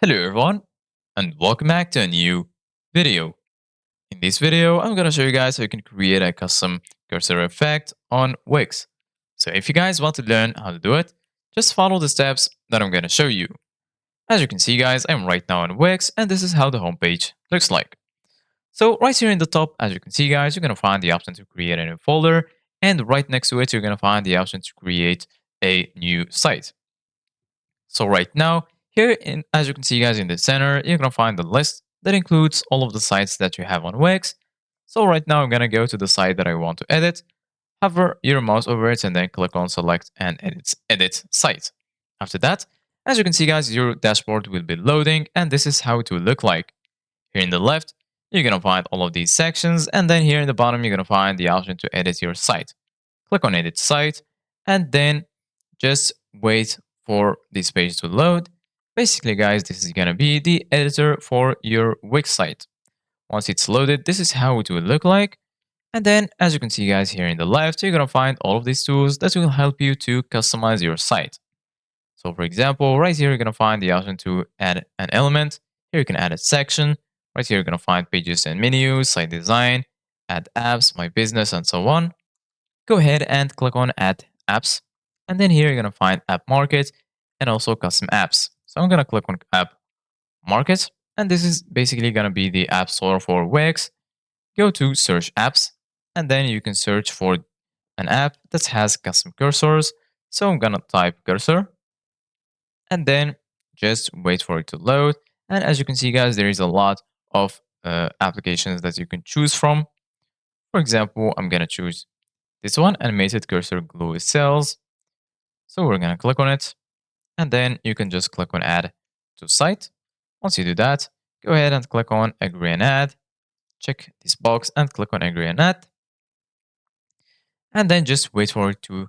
Hello everyone, and welcome back to a new video. In this video, I'm going to show you guys how you can create a custom cursor effect on Wix. So if you guys want to learn how to do it, just follow the steps that I'm going to show you. As you can see guys, I'm right now on Wix and this is how the homepage looks like. So right here in the top, as you can see guys, you're going to find the option to create a new folder, and right next to it, you're going to find the option to create a new site. So right now, here as you can see guys in the center, you're gonna find the list that includes all of the sites that you have on Wix. So right now I'm gonna go to the site that I want to edit, hover your mouse over it and then click on select and edit site. After that, as you can see guys, your dashboard will be loading and this is how it will look like. Here in the left, you're gonna find all of these sections, and then here in the bottom, you're gonna find the option to edit your site. Click on edit site and then just wait for this page to load. Basically, guys, this is gonna be the editor for your Wix site. Once it's loaded, this is how it will look like. And then, as you can see, guys, here in the left, you're gonna find all of these tools that will help you to customize your site. So, for example, right here, you're gonna find the option to add an element. Here, you can add a section. Right here, you're gonna find pages and menus, site design, add apps, my business, and so on. Go ahead and click on add apps. And then here you're going to find app market and also custom apps. So I'm going to click on app market. And this is basically going to be the app store for Wix. Go to search apps. And then you can search for an app that has custom cursors. So I'm going to type cursor. And then just wait for it to load. And as you can see, guys, there is a lot of applications that you can choose from. For example, I'm going to choose this one, animated cursor glue cells. So we're going to click on it. And then you can just click on add to site. Once you do that, go ahead and click on agree and add. Check this box and click on agree and add. And then just wait for it to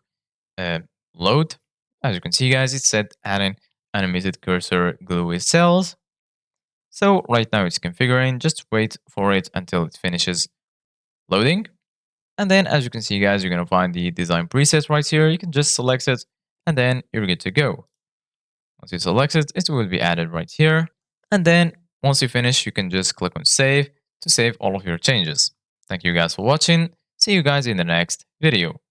load. As you can see, guys, it said adding animated cursor glue cells. So right now it's configuring. Just wait for it until it finishes loading. And then as you can see, guys, you're going to find the design preset right here. You can just select it and then you're good to go. Once you select it, it will be added right here. And then once you finish, you can just click on save to save all of your changes. Thank you guys for watching. See you guys in the next video.